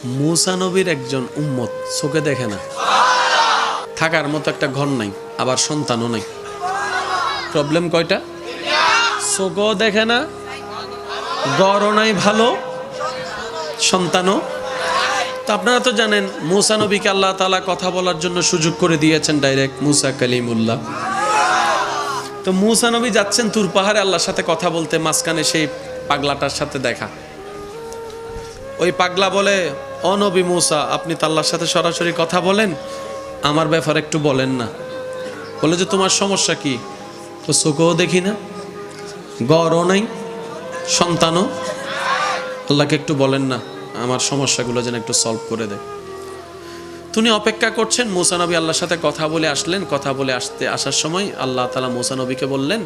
মুসা নবীর একজন উম্মত, চোখে দেখে না, থাকার মতো একটা ঘর নাই, আবার সন্তানও নাই। প্রবলেম কয়টা? চোখও দেখে না, ঘরও নাই ভালো, সন্তানও। তো আপনারা তো জানেন মুসা নবীকে আল্লাহ তাআলা কথা বলার জন্য সুযোগ করে দিয়েছেন, ডাইরেক্ট মুসা কালিমুল্লাহ। তো মুসা নবী যাচ্ছেন তুর পাহাড়ে আল্লাহর সাথে কথা বলতে, মাঝখানে সেই পাগলাটার সাথে দেখা। ওই পাগলা বলে, ও নবী মুসা, আপনি তো আল্লাহর সাথে সরাসরি কথা বলেন, আমার ব্যাপারে একটু বলেন না। বলে যে তোমার সমস্যা কি? তো চোখও দেখি না, গড়ও নাই, সন্তানও, আল্লাহকে একটু বলেন না আমার সমস্যাগুলো যেন একটু সলভ করে দেয়। তিনি অপেক্ষা করছেন। মুসা নবী আল্লাহর সাথে কথা বলে আসলেন। কথা বলে আসার সময় আল্লাহ তাআলা মুসা নবীকে বললেন,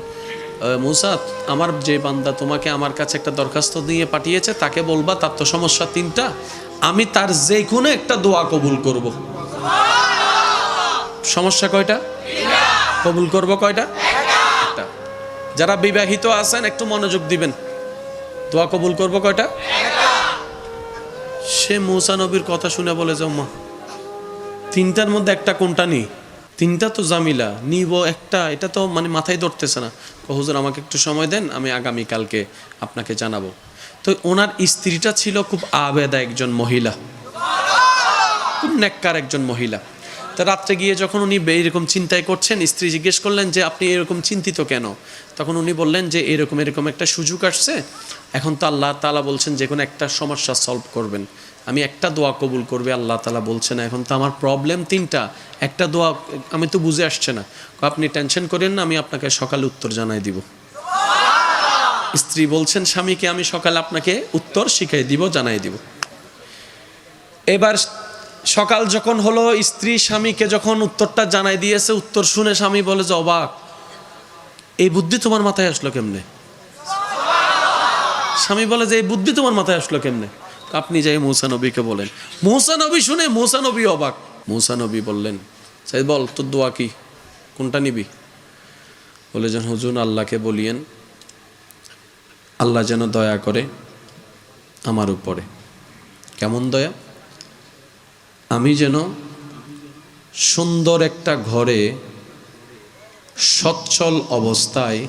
মুসা, আমার যে বান্দা তোমাকে আমার কাছে একটা দরখাস্ত দিয়ে পাঠিয়েছে, তাকে বলবা তার তো সমস্যা তিনটা, আমি তার যে কোনো একটা দোয়া কবুল করব। সমস্যা কয়টা? কবুল করব কয়টা? একটা। যারা বিবাহিত আছেন একটু মনোযোগ দিবেন, দোয়া কবুল করব কয়টা? সে মুসা নবীর কথা শুনে বলে যে, মা, তিনটার মধ্যে একটা কোনটা নেই? তিনটা তো জামিলা, নিব একটা, এটা তো মানে মাথায় ধরতেছে না। হুজুর আমাকে একটু সময় দেন, আমি আগামীকালকে আপনাকে জানাবো। তো ওনার স্ত্রীটা ছিল খুব আবেদা একজন মহিলা, খুব নেককার একজন মহিলা। তো রাত্রে গিয়ে যখন উনি এরকম চিন্তায় করছেন, স্ত্রী জিজ্ঞেস করলেন যে আপনি এরকম চিন্তিত কেন? তখন উনি বললেন যে এরকম একটা সুযোগ আসছে, এখন তো আল্লাহ তাআলা বলছেন যে কোনো একটা সমস্যা সলভ করবেন, আমি একটা দোয়া কবুল করবে আল্লাহ তাআলা বলছেন, এখন তো আমার প্রবলেম তিনটা, একটা দোয়া আমি তো বুঝে আসছে না। আপনি টেনশন করেন না, আমি আপনাকে সকালে উত্তর জানাই দিব। স্ত্রী বলছেন স্বামীকে, আমি সকালে আপনাকে উত্তর শিখাই দিব, জানাই দিব। এবার সকাল যখন হলো, স্ত্রী স্বামীকে যখন উত্তরটা জানাই দিয়েছে, উত্তর শুনে স্বামী বলে যে অবাক, এই বুদ্ধি তোমার মাথায় আসলো কেমনে? স্বামী বলে যে এই বুদ্ধি তোমার মাথায় আসলো কেমনে? আপনি যাই মুসা নবীকে বলেন। মুসা নবী শুনে মুসা নবী অবাক। মুসা নবী বললেন, চাই বল তোর দোয়া কি, কোনটা নিবি? বলে যেন হুজুর আল্লাহকে বলিয়েন আল্লাহ যেন দয়া করে আমার উপরে। কেমন দয়া? আমি যেন সুন্দর একটা ঘরে সচ্ছল অবস্থায়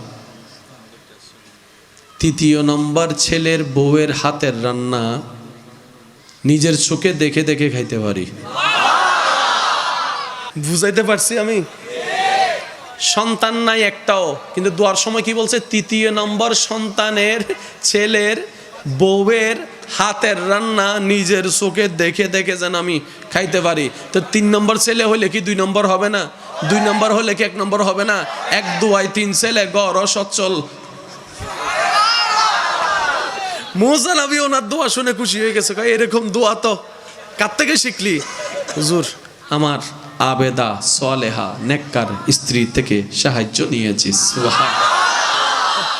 তৃতীয় নম্বর ছেলের বউয়ের হাতের রান্না নিজের চোখে দেখে দেখে খাইতে পারি। বুঝাইতে পারছি আমি? সন্তান নাই একটাও, কিন্তু দোয়ার সময় কি বলছে? তৃতীয় নম্বর সন্তানের ছেলের বউয়ের হাতের রান্না নিজের চোখে দেখে দেখে যেন আমি খাইতে পারি। তো 3 নম্বর ছেলে হলে কি 2 নম্বর হবে না? 2 নম্বর হলে কি 1 নম্বর হবে না? এক দুয়ায় 3 ছেলে, গড় সচ্ছল। মুসা নবী ওনার দোয়া শুনে খুশি হয়ে গেছে। এরকম দোয়া তো কার থেকে শিখলি? হুজুর আমার আবেদা সালেহা নেককার স্ত্রী থেকে সাহায্য নিয়েছি।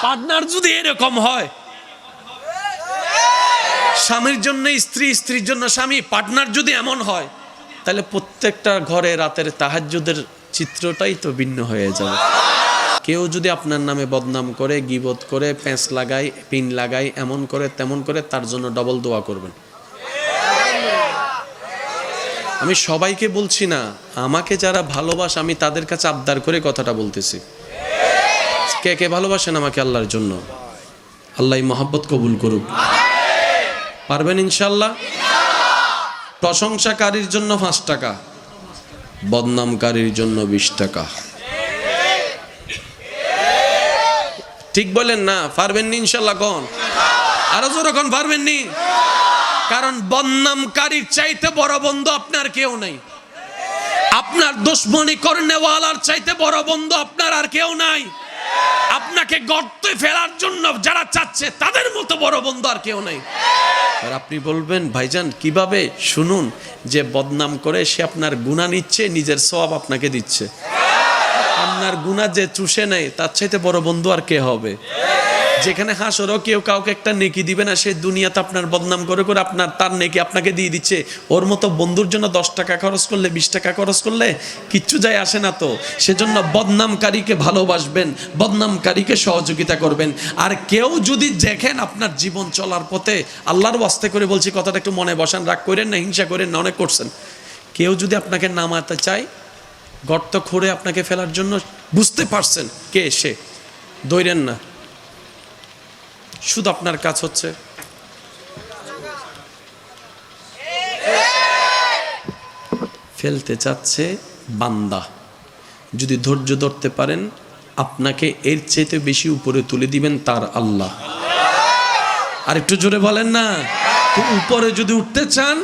পার্টনার যদি এরকম হয়, স্বামীর জন্য স্ত্রী, স্ত্রীর জন্য স্বামী, পার্টনার যদি এমন হয়, তাহলে প্রত্যেকটা ঘরে রাতের তাহাজ্জুদের চিত্রটাই তো ভিন্ন হয়ে যাবে। কেউ যদি আপনার নামে বদনাম করে, গীবত করে, প্যাঁচ লাগায়, পিন লাগায়, এমন করে তেমন করে, তার জন্য ডবল দোয়া করবেন। আমি সবাইকে বলছি না, আমাকে যারা ভালোবাসে আমি তাদের কাছে আবদার করে কথাটা বলতেছি। কে কে ভালোবাসেন আমাকে আল্লাহর জন্য? আল্লাহ মহব্বত কবুল করুক। পারবেন ইনশাল্লাহ? প্রশংসাকারীর জন্য 5 টাকা, বদনামকারীর জন্য 20 টাকা। ঠিক বলেন না? পারবেন নি ইনশাল্লাহ? কোন আরো জোরে কোন পারবেন নি? কারণ বদনামকারীর চাইতে বড় বন্ধু আপনার কেউ নাই। আপনার দুশমনি করনেওয়ালার চাইতে বড় বন্ধু আপনার আর কেউ নাই। আপনাকে গর্তে ফেলার জন্য যারা চাচ্ছে তাদের মতো বড় বন্ধু আর কেউ নাই। আর আপনি বলবেন ভাইজান কিভাবে? শুনুন, যে বদনাম করে সে আপনার গুনাহ নিচ্ছে, নিজের সওয়াব আপনাকে দিচ্ছে। আপনার গুনাহ যে চুষে নেয় তার চাইতে বড় বন্ধু আর কে হবে? যেখানে হাসরও কেউ কাউকে একটা নেকি দিবে না, সে দুনিয়াতে আপনার বদনাম করে করে তার নেকি আপনাকে দিয়ে দিচ্ছে। ওর মতো বন্ধুর জন্য 10 টাকা খরচ করলে 20 টাকা খরচ করলে কিচ্ছু যায় আসে না তো। সেজন্য বদনামকারীকে ভালোবাসবেন, বদনামকারীকে সহযোগিতা করবেন। আর কেউ যদি দেখেন আপনার জীবন চলার পথে, আল্লাহর ওয়াস্তে করে বলছি, কথাটা একটু মনে বসান, রাগ করেন না, হিংসা করেন না, অনেক করছেন। কেউ যদি আপনাকে নামাতে চায়, গর্ত খুঁড়ে আপনাকে ফেলার জন্য, বুঝতে পারছেন কে সে, দৌড়েন না। শুধু আপনার কাজ হচ্ছে ফেলতে চাচ্ছে বান্দা, যদি ধৈর্য ধরতে পারেন আপনাকে এর চাইতে বেশি উপরে তুলে দিবেন তার আল্লাহ। আর একটু জোরে বলেন না। তো উপরে যদি উঠতে চান,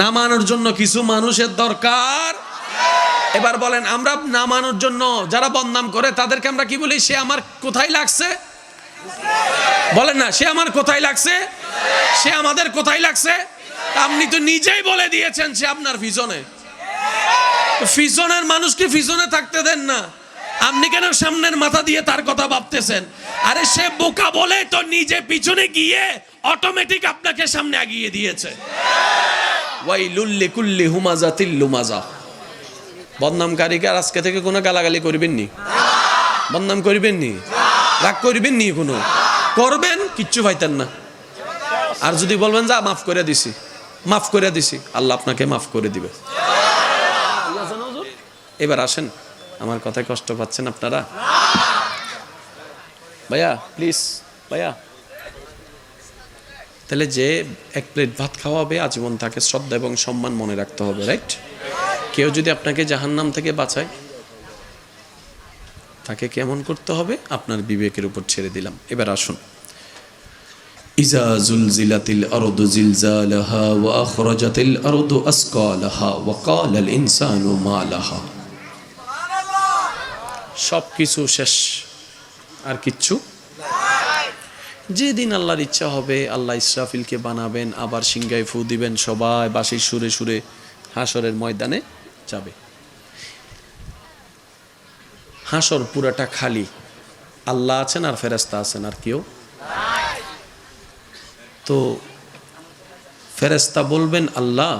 নামানোর জন্য কিছু মানুষের দরকার। এবার বলেন, আমরা নামানোর জন্য যারা বদনাম করে তাদেরকে আমরা কি বলি? সে আমার কোথায় লাগছে? বলেন না, সে আমার কোথায় লাগছে? সে আমাদের কোথায় লাগছে? আপনি তো নিজেই বলে দিয়েছেন সে আপনার পিছনে। পিছনের মানুষকে পিছনে থাকতে দেন না। আপনি কেন সামনের মাথা দিয়ে তার কথা ভাবতেছেন? আরে সে বোকা বলে তো নিজে পিছনে গিয়ে অটোমেটিক আপনাকে সামনে এগিয়ে দিয়েছে। ওয়াইলুল লিকুল্লি হুমাজাতিল লুমাজা। বদনামকারীকে আর আজকে থেকে কোনো গালাগালি করবেন নি, বদনাম করবেন নি, রাগ করবেন নি, কোনো করবেন কিচ্ছু পাইতেন না। আর যদি বলবেন যা মাফ করে দিছি, মাফ করে দিছি, আল্লাহ আপনাকে মাফ করে দিবে। এবার আসেন, আমার কথায় কষ্ট পাচ্ছেন আপনারা? ভাইয়া প্লিজ, ভাইয়া। তাহলে যে 1 প্লেট ভাত খাওয়াবে আজীবন তাকে শ্রদ্ধা এবং সম্মান মনে রাখতে হবে, রাইট? কেউ যদি আপনাকে জাহান্নাম থেকে বাঁচায়, তাকে কেমন করতে হবে আপনার বিবেকের উপর ছেড়ে দিলাম। এবার আসুন, ইজা জুলজিলাতিল আরদু জিলজালাহা ওয়া আখরাজাতিল আরদু আসকালাহা ওয়া ক্বালাল ইনসানু মা লাহা। সব কিছু শেষ, আর কিচ্ছু। যেদিন আল্লাহর ইচ্ছা হবে আল্লাহ ইসরাফিলকে বানাবেন, আবার সিংহায় ফু দিবেন, সবাই বাঁশির সুরে সুরে হাসরের ময়দানে যাবে। হাসর পুরাটা খালি, আল্লাহ আছেন আর ফেরেশতা আছেন, আর কেউ। তো ফেরেশতা বলবেন, আল্লাহ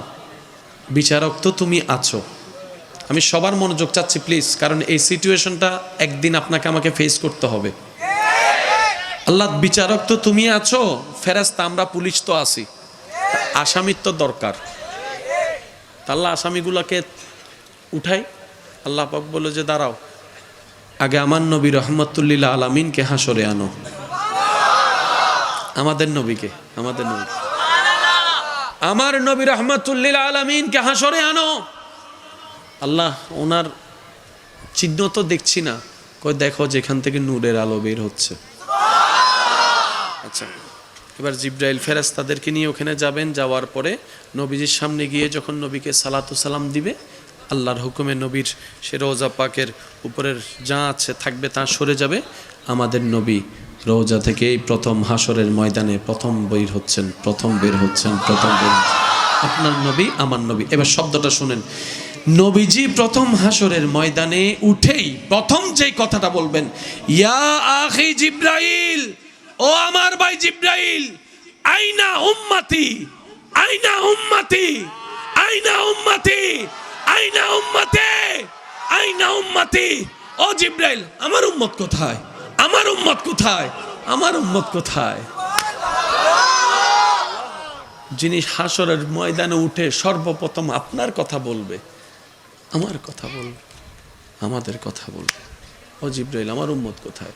বিচারক তো তুমি আছো। আমি সবার মনোযোগ চাচ্ছি প্লিজ, কারণ এই সিচুয়েশনটা একদিন আপনাকে আমাকে ফেস করতে হবে। আল্লাহ বিচারক তো তুমি আছো, ফেরেশতা আমরা পুলিশ তো আছি, আসামির তো দরকার। আল্লাহ আসামিগুলোকে উঠাই। আল্লাহ পাক বলে যে দাঁড়াও, আগে আমার নবী রহমতুল্লিল আলামিনকে হাসরে আনো। আমাদের নবীকে, আমাদের নবী, আমার নবী রহমতুল্লিল আলামিনকে হাসরে আনো। আল্লাহ ওনার চিহ্ন তো দেখছি না। কই দেখো, যেখান থেকে নূরের আলো বের হচ্ছে। আচ্ছা, এবার জিব্রাইল ফেরেশতাদেরকে নিয়ে ওখানে যাবেন। যাওয়ার পরে নবীজির সামনে গিয়ে যখন নবীকে সালাতু সালাম দিবে, আল্লাহর হুকুমে নবীর সে রওজা পাকের উপরের যা আছে থাকবে তা সরে যাবে। আমাদের নবী রওজা থেকেই প্রথম হাসরের ময়দানে প্রথম বের হচ্ছেন, প্রথম বের হচ্ছেন, প্রথম বের হচ্ছেন। আপনার নবী, আমার নবী। এবার শব্দটা শুনেন, নবীজি প্রথম হাসরের ময়দানে উঠেই প্রথম যেই কথাটা বলবেন, ইয়া আখি জিব্রাইল, ও আমার ভাই জিব্রাইল, আইনা উম্মতি, আইনা উম্মতি, আইনা উম্মতি, আইনা উম্মতি, আইনা উম্মতি। ও জিব্রাইল, আমার উম্মত কোথায়? আমার উম্মত কোথায়? আমার উম্মত কোথায়? যিনি হাসরের ময়দানে উঠে সর্বপ্রথম আপনার কথা বলবে, আমার কথা বলবে, আমাদের কথা বলবে। ও জিব্রাইল, আমার উম্মত কোথায়?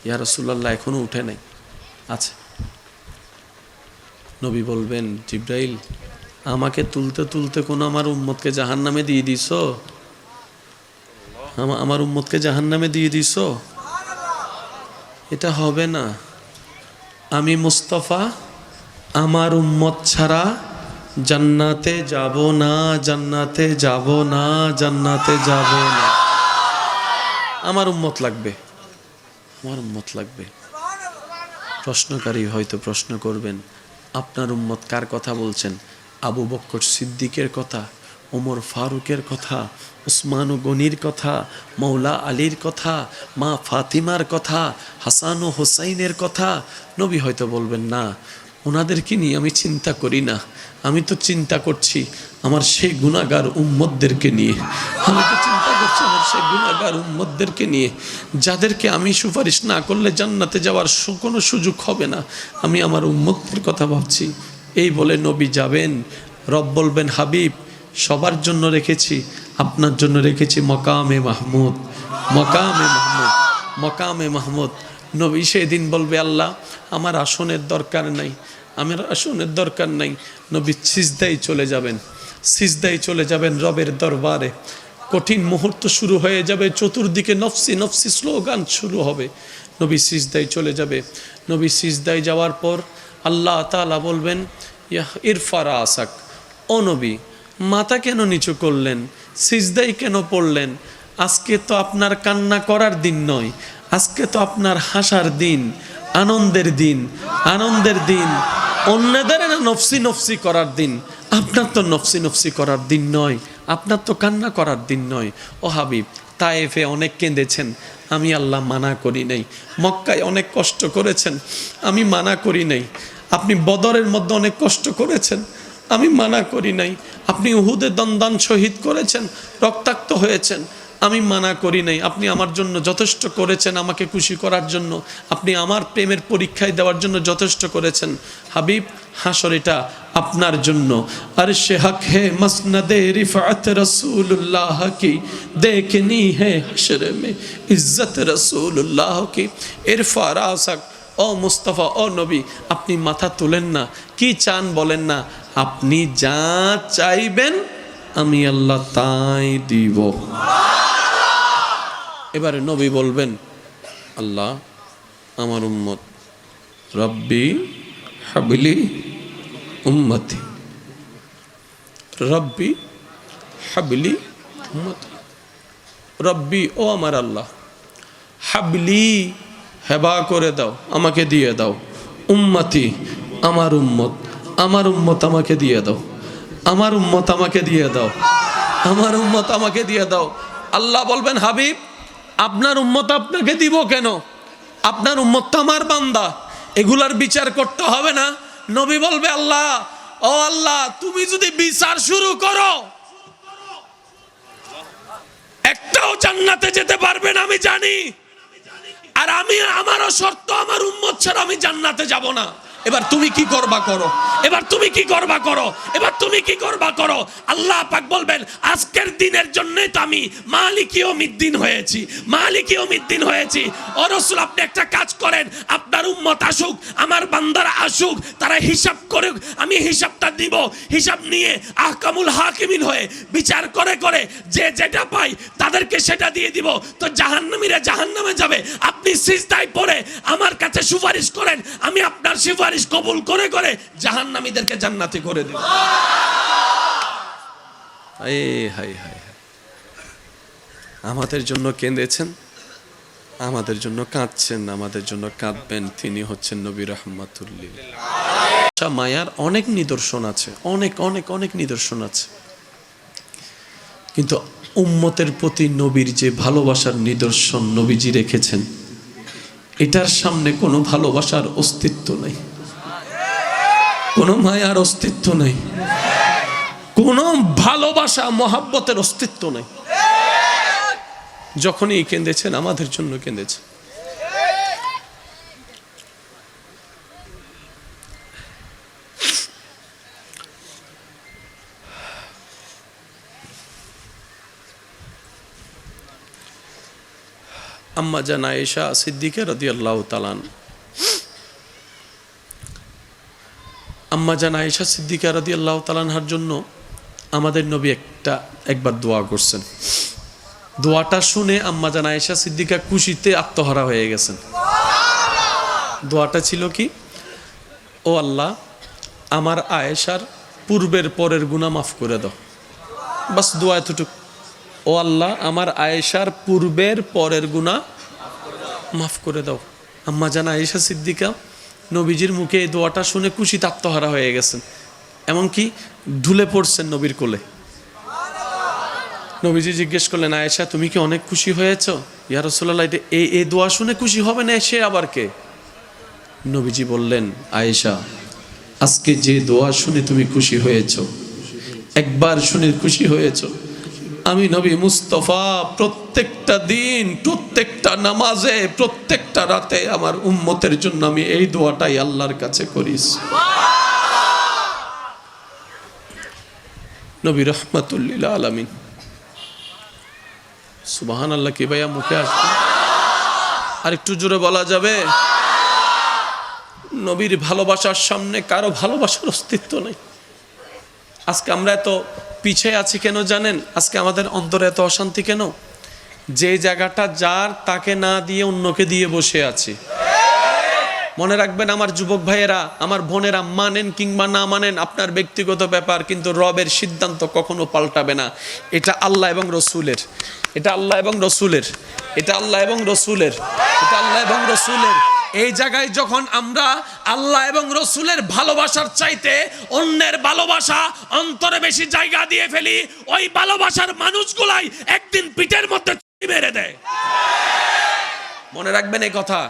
ইয়া রাসূলুল্লাহ এখনো উঠে নাই। আচ্ছা, নবী বলবেন, জিব্রাইল আমাকে তুলতে তুলতে কোন আমার উম্মতকে জাহান্নামে দিয়ে দিছো? আমার উম্মতকে জাহান্নামে দিয়ে দিছো? এটা হবে না। আমি মুস্তাফা, আমার উম্মত ছাড়া জান্নাতে যাব না, জান্নাতে যাব না, জান্নাতে যাব না। আমার উম্মত লাগবে, আমার উম্মত লাগবে। প্রশ্নকারী হয়তো প্রশ্ন করবেন, আপনার উম্মত কার কথা বলছেন? আবু বকর সিদ্দিকের কথা, ওমর ফারুকের কথা, উসমান গনির কথা, মৌলা আলীর কথা, মা ফাতিমার কথা, হাসান ও হোসাইনের কথা। নবী হয়তো বলবেন না, ওনাদেরকে নিয়ে আমি চিন্তা করি না, আমি তো চিন্তা করছি আমার সেই গুনাহগার উম্মতদেরকে নিয়ে। আমি তো চিন্তা করছি আমার সেই গুনাহগার উম্মতদেরকে নিয়ে, যাদেরকে আমি সুপারিশ না করলে জান্নাতে যাওয়ার কোনো সুযোগ হবে না। আমি আমার উম্মতদের কথা ভাবছি। এই বলে নবী যাবেন। রব বলবেন, হাবিব সবার জন্য রেখেছি, আপনার জন্য রেখেছি মকামে মাহমুদ, মকামে মাহমুদ, মকামে মাহমুদ। নবী সেদিন বলবে, আল্লাহ আমার আসনের দরকার নাই, আমার আসনের দরকার নাই। নবী সিজদায় চলে যাবেন, সিজদায় চলে যাবেন রবের দরবারে। কঠিন মুহূর্ত শুরু হয়ে যাবে, চতুর্দিকে নফসি নফসি স্লোগান শুরু হবে। নবী সিজদায় চলে যাবে। নবী সিজদায় যাওয়ার পর আল্লাহ তাআলা বলবেন, ইয়া ইরফা রাসাক, ও নবী মাথা কেন নিচু করলেন, সিজদায় কেন পড়লেন? আজকে তো আপনার কান্না করার দিন নয়, আজকে তো আপনার হাসার দিন, আনন্দের দিন, আনন্দের দিন। অন্যদের না নফসি নফসি করার দিন, আপনার তো নফসি নফসি করার দিন নয়, আপনার তো কান্না করার দিন নয়। ও হাবিব, তায়েফে অনেক কেঁদেছেন, আমি আল্লাহ মানা করি নাই। মক্কায় অনেক কষ্ট করেছেন, আমি মানা করি নাই। আপনি বদরের মধ্যে অনেক কষ্ট করেছেন, আমি মানা করি নাই। আপনি উহুদে দন্দান শহীদ করেছেন, রক্তাক্ত হয়েছেন, আমি মানা করি নাই। আপনি আমার জন্য যথেষ্ট করেছেন, আমাকে খুশি করার জন্য, আপনি আমার প্রেমের পরীক্ষায় দেওয়ার জন্য যথেষ্ট করেছেন। হাবিব, হাসর এটা আপনার জন্য। আর সে হক হে মসনদে রিফাত রসুল্লাহ কি, দেখনি হে হাসর মে ইজ্জত রসুল্লাহ কি। ইরফা রাসাক, ও মুস্তাফা, ও নবী, আপনি মাথা তুলেন না, কি চান বলেন না, আপনি যা চাইবেন আমি আল্লাহ তাই দিব। এবারে নবী বলবেন, আল্লাহ আমার উম্মত, রব্বি হাবলি উম্মতি, রব্বি হাবলি উম্মতি। রব্বি, ও আমার আল্লাহ, হাবলি হেবা করে দাও, আমাকে দিয়ে দাও, উম্মতি আমার উম্মত, আমার উম্মত আমাকে দিয়ে দাও, আমার উম্মত আমাকে দিয়ে দাও, আমার উম্মত আমাকে দিয়ে দাও। আল্লাহ বলবেন, হাবিব আপনার উম্মত আপনাকে দিব কেন? আপনার উম্মত তো আমার বান্দা, এগুলার বিচার করতে হবে না? নবী বলবে, আল্লাহ, ও আল্লাহ তুমি যদি বিচার শুরু করো, একটাও জান্নাতে যেতে পারবে না আমি জানি। আর আমি, আমারও শর্ত, আমার উম্মত ছাড়া আমি জান্নাতে যাব না। এবার তুমি কি করবা করো, এবার তুমি কি করবা করো, এবার তুমি কি করবা করো। আল্লাহ পাক বলবেন, আজকের দিনের জন্যই তো আমি মালিক ইয়াউমিদ্দিন হয়েছি, মালিক ইয়াউমিদ্দিন হয়েছি। ও রাসূল, আপনি একটা কাজ করেন, আপনার উম্মত আসুক, আমার বান্দারা আসুক, তারা হিসাব করে, আমি হিসাবটা দিব। হিসাব নিয়ে আহকামুল হাকিমিন হয়ে বিচার করে করে যে যেটা পাই তাদেরকে সেটা দিয়ে দিব। তো জাহান্নামীরা জাহান্নামে যাবে, আপনি সিজদায় পড়ে আমার কাছে সুপারিশ করেন, আমি আপনার সুপারিশ কবুল করে করে জাহান্নামীদেরকে জান্নাতি করে দেব। আমাদের জন্য কেঁদেছেন, আমাদের জন্য কাঁদছেন, আমাদের জন্য কাঁদবেন, তিনি হচ্ছেন নবী রাহমাতুল লিল আলামিন। মায়ার অনেক নিদর্শন আছে, অনেক অনেক অনেক নিদর্শন আছে, কিন্তু উম্মতের প্রতি নবীর যে ভালোবাসার নিদর্শন নবীজি রেখেছেন, এটার সামনে কোনো ভালোবাসার অস্তিত্ব নেই, কোনো মায়ার অস্তিত্ব নেই, কোনো ভালোবাসা মহাব্বতের অস্তিত্ব নেই। যখনই কেঁদেছেন আমাদের জন্য কেঁদেছেন। আম্মা জান আয়েশা সিদ্দিকা রাদিয়াল্লাহু তাআলা, আম্মা জান আয়েশা সিদ্দিকা রাদিয়াল্লাহু তাআলা আনহার জন্য আমাদের নবী একবার দোয়া করছেন। দোয়াটা শুনে আম্মা জান আয়েশা সিদ্দিকা খুশিতে আত্মহারা হয়ে গেছেন। দোয়াটা ছিল কি? ও আল্লাহ, আমার আয়েশার পূর্বের পরের গুনাহ মাফ করে দাও। বাস দোয়া এতটুকু। ও আল্লাহ, আমার আয়েশার পূর্বের পরের গুনাহ মাফ করে দাও। আম্মা জান আয়েশা সিদ্দিকা নবীজির মুখে এই দোয়াটা শুনে খুশিতে আত্মহারা হয়ে গেছেন, এমনকি ঢুলে পড়ছেন নবীর কোলে। নবীজি জিজ্ঞেস করলেন, আয়েশা তুমি কি অনেক খুশি হয়েছ? ইয়া রাসূলুল্লাহ, এটা এই দোয়া শুনে খুশি হবে না, সে আবার কে? নবীজি বললেন, আয়েশা আজকে যে দোয়া শুনে তুমি খুশি হয়েছ, একবার শুনে খুশি হয়েছ, আমি নবী মুস্তাফা প্রত্যেকটা দিন, প্রত্যেকটা নামাজে, প্রত্যেকটা রাতে আমার উম্মতের জন্য আমি এই দোয়াটাই আল্লাহর কাছে করিস। নবী রহমাতুল লিল আলামিন। সুবহানাল্লাহ কি ভাইয়া মুখে আসবে? আর একটু জোরে বলা যাবে? নবীর ভালোবাসার সামনে কারো ভালোবাসার অস্তিত্ব নেই। আজকে আমরা এত পিছিয়ে আছি কেন জানেন? আজকে আমাদের অন্তরে এত অশান্তি কেন? যে জায়গাটা যার, তাকে না দিয়ে অন্যকে দিয়ে বসে আছি। মনে রাখবেন আমার যুবক ভাইয়েরা, আমার বোনেরা, মানেন কিংবা না মানেন আপনার ব্যক্তিগত ব্যাপার, কিন্তু রবের সিদ্ধান্ত কখনো পাল্টাবে না। এটা আল্লাহ এবং রসুলের, এটা আল্লাহ এবং রসুলের, এটা আল্লাহ এবং রসুলের, এটা আল্লাহ এবং রসুলের। এই জায়গায় যখন আমরা আল্লাহ এবং রসুলের ভালোবাসার চাইতে অন্যের ভালোবাসা অন্তরে বেশি জায়গা দিয়ে ফেলি, ওই ভালোবাসার মানুষগুলাই একদিন পিঠের মধ্যে মেরে দেয়। মনে রাখবেন এই কথা।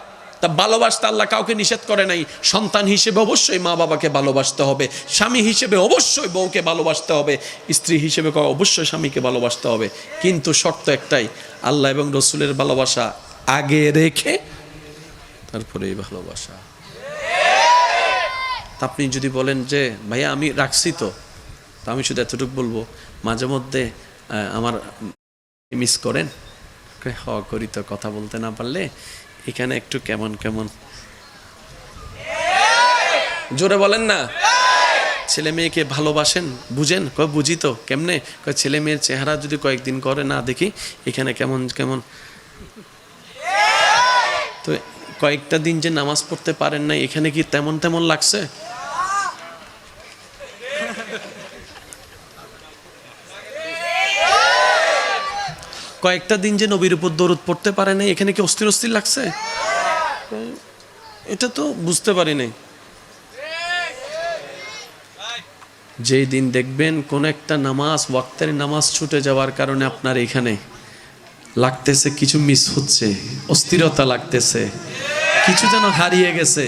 তা ভালোবাসতে আল্লাহ কাউকে নিষেধ করে নাই। সন্তান হিসেবে অবশ্যই মা বাবাকে ভালোবাসতে হবে, স্বামী হিসেবে অবশ্যই বউকে ভালোবাসতে হবে, স্ত্রী হিসেবে অবশ্যই স্বামীকে ভালোবাসতে হবে, কিন্তু শর্ত একটাই, আল্লাহ এবং রসুলের ভালোবাসা আগে রেখে তারপরে এই ভালোবাসা। আপনি যদি বলেন যে ভাইয়া আমি রাখছি, তো আমি শুধু এতটুকু বলবো, মাঝে মধ্যে আমার মিস করেন? করি তো, কথা বলতে না পারলে এখানে একটু কেমন কেমন। জোরে বলেন না। ছেলে মেয়েকে ভালোবাসেন, বুঝেন? বুঝি তো। কেমনে? ছেলে মেয়ের চেহারা যদি কয়েকদিন করে না দেখি, এখানে কেমন কেমন। তো কয়েকটা দিন যে নামাজ পড়তে পারেন না, এখানে কি তেমন তেমন লাগছে? কয়েকটা দিন যে নবীর উপর দরুদ পড়তে পারে না, এখানে কি অস্থির অস্থির লাগছে? এটা তো বুঝতে পারি নাই। যেই দিন দেখবেন কোন একটা নামাজ, ওয়াক্তের নামাজ ছুটে যাওয়ার কারণে আপনার এখানে লাগতেছে কিছু মিস হচ্ছে, অস্থিরতা লাগতেছে, কিছু যেন হারিয়ে গেছে,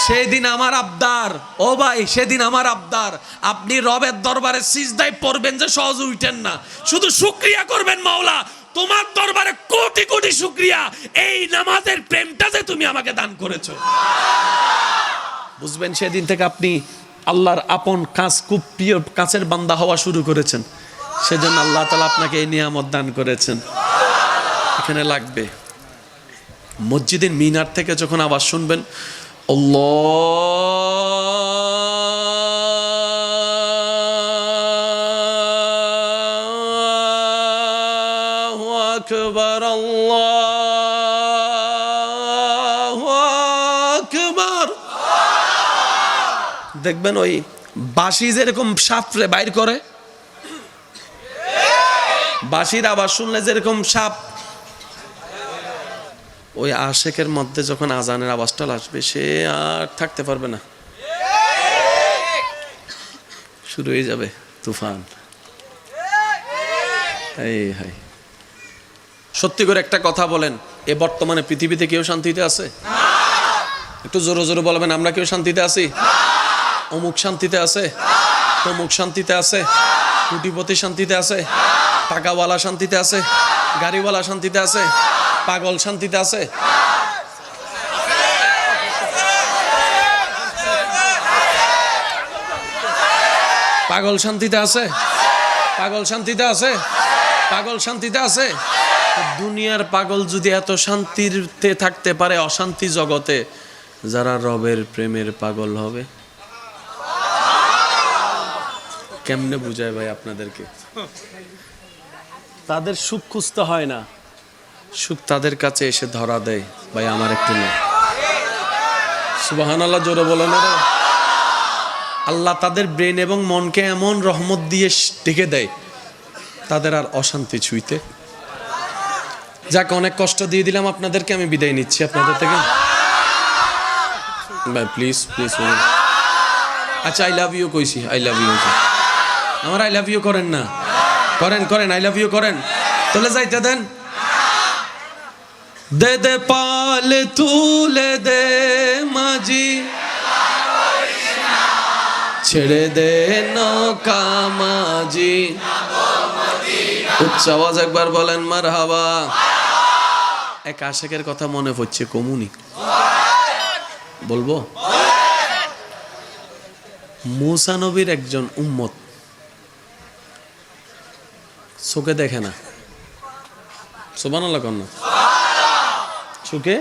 সেই দিন আমার আবদার, ও ভাই সেদিন আমার আবদার, আপনি রবের দরবারে সিজদায় পড়বেন যে সহজে উঠেন না, শুধু শুকরিয়া করবেন, মাওলা তোমার দরবারে কোটি কোটি শুকরিয়া, এই নামাজের প্রেমটা যে তুমি আমাকে দান করেছো। বুঝবেন সেদিন থেকে আপনি আল্লাহর আপন কাজ, খুব প্রিয় কাছের বান্দা হওয়া শুরু করেছেন। সেজন্য আল্লাহ তাআলা আপনাকে এই নিয়ামত দান করেছেন। এখানে লাগবে মসজিদের মিনার থেকে যখন আওয়াজ শুনবেন, আল্লাহু আকবার, আল্লাহু আকবার, দেখবেন ওই বাঁশি যেরকম সাপরে বাইর করে, বাঁশির আওয়াজ শুনলে যেরকম সাপ, ওই আশেকের মধ্যে যখন আজানের আওয়াজটা আসবে, সে আর থাকতে পারবে না, শুরু হয়ে যাবে তুফান। এই হাই, সত্যি করে একটা কথা বলেন, এ বর্তমানে পৃথিবীতে কেউ শান্তিতে আছে? একটু জোরে জোরে বলবেন, আমরা কেউ শান্তিতে আছি? অমুক শান্তিতে আছে, তমুক শান্তিতে আছে, কোটিপতি শান্তিতে আছে, টাকাওয়ালা শান্তিতে আছে, গাড়িওয়ালা শান্তিতে আছে, পাগল শান্তিতে আছে। পাগল শান্তিতে আছে, পাগল শান্তিতে আছে, পাগল শান্তিতে আছে। দুনিয়ার পাগল যদি এত শান্তিতে থাকতে পারে অশান্তি জগতে, যারা রবের প্রেমের পাগল হবে কেমনে বুঝায় ভাই আপনাদেরকে? তাদের সুখ খুঁজতে হয় না, সুখ তাদের কাছে এসে ধরা দেয়, ভাই আমার একটু নেই। সুবহানাল্লাহ, জোরে বলো না রে। আল্লাহ তাদের ব্রেন এবং মনকে এমন রহমত দিয়ে ঢেকে দেয়, তাদের আর অশান্তি ছুঁইতে। যাক, অনেক কষ্ট দিয়ে দিলাম আপনাদেরকে, আমি বিদায় নিচ্ছি আপনাদের থেকে। ভাই প্লিজ প্লিজ, আচ্ছা আই লাভ ইউ কইছি, আই লাভ ইউ, আমার আই লাভ ইউ করেন না, করেন করেন, আই লাভ ইউ করেন, তাহলে যাইতে দেন। দে দে পাল তুলে দে মাঝি, ছেড়ে দে নৌকা মাঝি। উচ্চ আওয়াজ একবার বলেন মারহাবা। এক আশেকের কথা মনে পড়ছে, কমুনি বলবো। মুসা নবীর একজন উম্মত, চোখে দেখে না, সুবহানাল্লাহ কন্যা, চোখে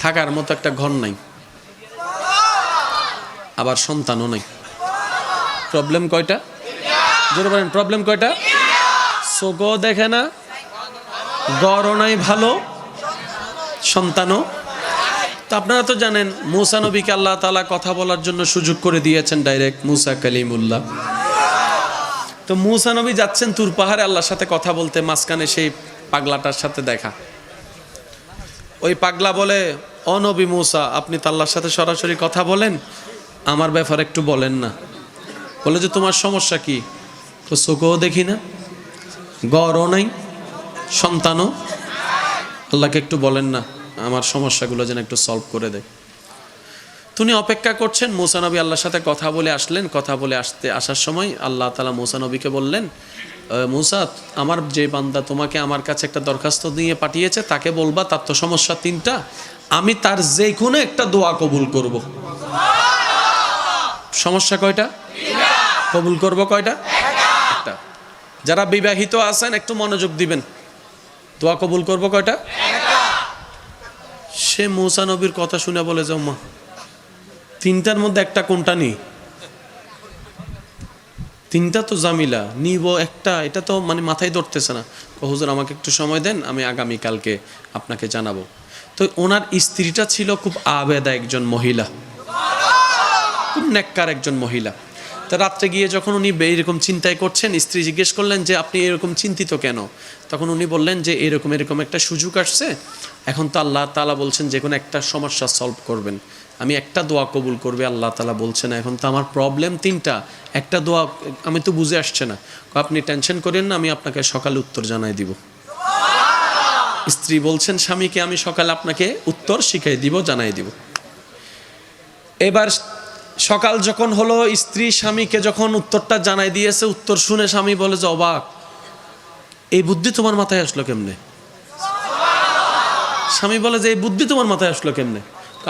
থাকার মতো একটা ঘর নাই, আবার সন্তানও নাই। প্রবলেম কয়টা? জোরে বলেন, প্রবলেম কয়টা? চোখও দেখে না, গড়ও নাই ভালো, সন্তানও। তো আপনারা তো জানেন মুসা নবীকে আল্লাহ তাআলা কথা বলার জন্য সুযোগ করে দিয়েছেন ডাইরেক্ট, মুসা কালিমুল্লাহ। তো মুসা নবী যাচ্ছেন তুর পাহাড়ে আল্লাহর সাথে কথা বলতে, মাঝখানে সেই পাগলাটার সাথে দেখা। ওই পাগলা বলে, ও নবী মুসা, আপনি তো আল্লাহর সাথে সরাসরি কথা বলেন, আমার ব্যাপারে একটু বলেন না। বলে যে তোমার সমস্যা কি? তো চোখও দেখি না, গড়ও নাই, সন্তানও, আল্লাহকে একটু বলেন না আমার সমস্যাগুলো যেন একটু সলভ করে দেয়। তিনি অপেক্ষা করছেন, মুসা নবী আল্লাহর সাথে কথা বলে আসলেন। কথা বলে আসার সময় আল্লাহ তাআলা মুসা নবীকে বললেন, মুসা, আমার যে বান্দা তোমাকে আমার কাছে একটা দরখাস্ত নিয়ে পাঠিয়েছে তাকে বলবা তার তো সমস্যা তিনটা, আমি তার যে কোনো একটা দোয়া কবুল করব। সমস্যা কয়টা? কবুল করব কয়টা? একটা। যারা বিবাহিত আছেন একটু মনোযোগ দিবেন, দোয়া কবুল করব কয়টা? সে মুসা নবীর কথা শুনে বলে যে মা, তিনটার মধ্যে একটা কোনটা নেই? তিনটা তো জামিলা, নিব একটা, এটা তো মানে মাথায় ধরতেছে না। হুজুর আমাকে একটু সময় দেন, আমি আগামীকালকে আপনাকে জানাবো। তো ওনার স্ত্রীটা ছিল খুব আবেদা একজন মহিলা, খুব নেককার একজন মহিলা। তো রাত্রে গিয়ে যখন উনি এইরকম চিন্তায় করছেন, স্ত্রী জিজ্ঞেস করলেন যে আপনি এরকম চিন্তিত কেন? তখন উনি বললেন যে এরকম একটা সুযোগ আসছে, এখন তো আল্লাহ তাআলা বলছেন যে কোনো একটা সমস্যা সলভ করবেন, আমি একটা দোয়া কবুল করবে আল্লাহ তাআলা বলছেন, এখন তো আমার প্রবলেম তিনটা, একটা দোয়া আমি তো বুঝে আসছে না। আপনি টেনশন করেন না, আমি আপনাকে সকালে উত্তর জানাই দিব। স্ত্রী বলছেন স্বামীকে, আমি সকালে আপনাকে উত্তর শিখাই দিব, জানাই দিব। এবার সকাল যখন হলো, স্ত্রী স্বামীকে যখন উত্তরটা জানাই দিয়েছে, উত্তর শুনে স্বামী বলে যে অবাক, এই বুদ্ধি তোমার মাথায় আসলো কেমনে? স্বামী বলে যে এই বুদ্ধি তোমার মাথায় আসলো কেমনে?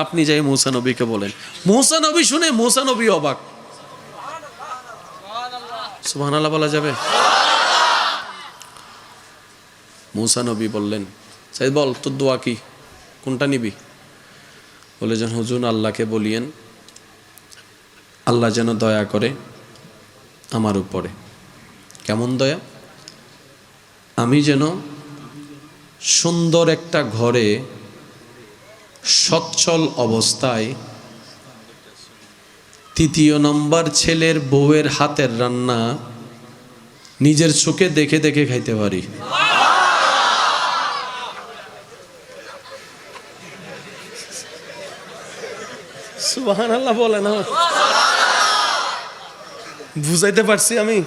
আপনি যাই মুসা নবীকে বলেন। মুসা নবী শুনে মুসা নবী অবাক। সুবহানাল্লাহ বলা যাবে? মুসা নবী বললেন, সাইদ বল তোর দোয়া কি, কোনটা নিবি? বলে যেন হুজুর আল্লাহকে বলিয়েন আল্লাহ যেন দয়া করে আমার উপরে। কেমন দয়া? আমি যেন সুন্দর একটা ঘরে সচ্ছল অবস্থায় তৃতীয় নম্বর ছেলের বউয়ের হাতের রান্না নিজের চোখে দেখে দেখে খাইতে পারি। সুবহানাল্লাহ বলে না? বুঝাইতে পারছি আমি?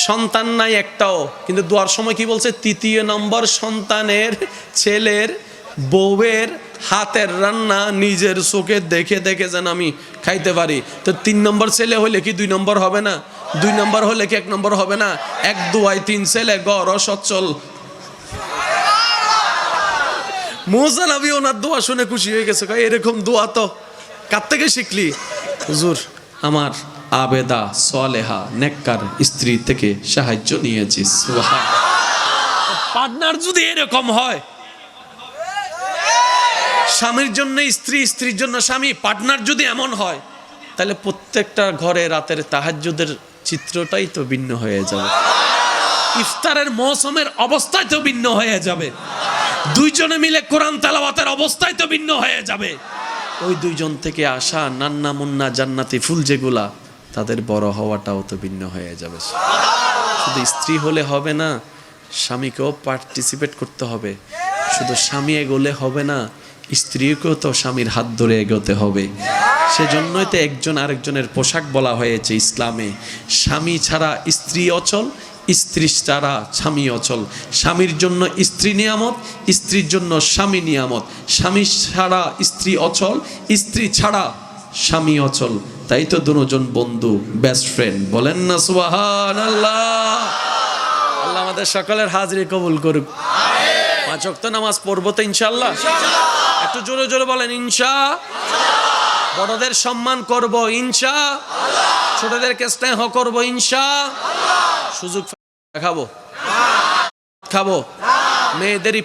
সন্তান নাই একটাও, কিন্তু দোয়ার সময় কি বলছে? তৃতীয় নম্বর সন্তানের ছেলের বউয়ের হাতের রান্না নিজের চোখে দেখে দেখে যেন আমি খাইতে পারি। তো 3 নম্বর ছেলে হলে কি 2 নম্বর হবে না? 2 নম্বর হলে কি 1 নম্বর হবে না? 1 2 3 ছেলে, গড় সচ্ছল। মুসা নবী ওনার দোয়া শুনে খুশি হয়ে গেছে, এরকম দোয়া তো কার থেকে শিখলি? হুজুর আমার আবেদা সালেহা নেককার স্ত্রী থেকে সাহায্য নিয়েছি। পার্টনার যদি এরকম হয়, স্বামীর জন্য স্ত্রী, স্ত্রীর জন্য স্বামী, পার্টনার যদি এমন হয়, তাহলে প্রত্যেকটা ঘরে রাতের তাহাজ্জুদের চিত্রটাই তো ভিন্ন হয়ে যাবে, ইফতারের মৌসুমের অবস্থায় তো ভিন্ন হয়ে যাবে, দুইজনে মিলে কোরআন তেলাওয়াতের অবস্থায় তো ভিন্ন হয়ে যাবে। ওই দুইজন থেকে আসা নান্না মুন্না জান্নাতি ফুল যেগুলা, তাদের বড় হওয়াটাও তো ভিন্ন হয়ে যাবে। শুধু স্ত্রী হলে হবে না, স্বামীকেও পার্টিসিপেট করতে হবে। শুধু স্বামী এগোলে হবে না, স্ত্রীকেও তো স্বামীর হাত ধরে এগোতে হবে। সেজন্যই তো একজন আরেকজনের পোশাক বলা হয়েছে ইসলামে। স্বামী ছাড়া স্ত্রী অচল, স্ত্রী ছাড়া স্বামী অচল। স্বামীর জন্য স্ত্রী নিয়ামত, স্ত্রীর জন্য স্বামী নিয়ামত। স্বামী ছাড়া স্ত্রী অচল, স্ত্রী ছাড়া স্বামী অচল। তাই তো দুজন বন্ধু, বেস্ট ফ্রেন্ড। বলেন না সুবহানাল্লাহ। আল্লাহ আমাদের সকলের হাজিরি কবুল করুক। 5 ওয়াক্ত নামাজ পড়বো তো ইনশাআল্লাহ। একটু জোরে জোরে বলেন ইনশাআল্লাহ। বড়দের সম্মান করব ইনশাআল্লাহ। ছোটদেরকে স্নেহ করব ইনশাআল্লাহ। সুযোগ খাবো মেয়েদেরই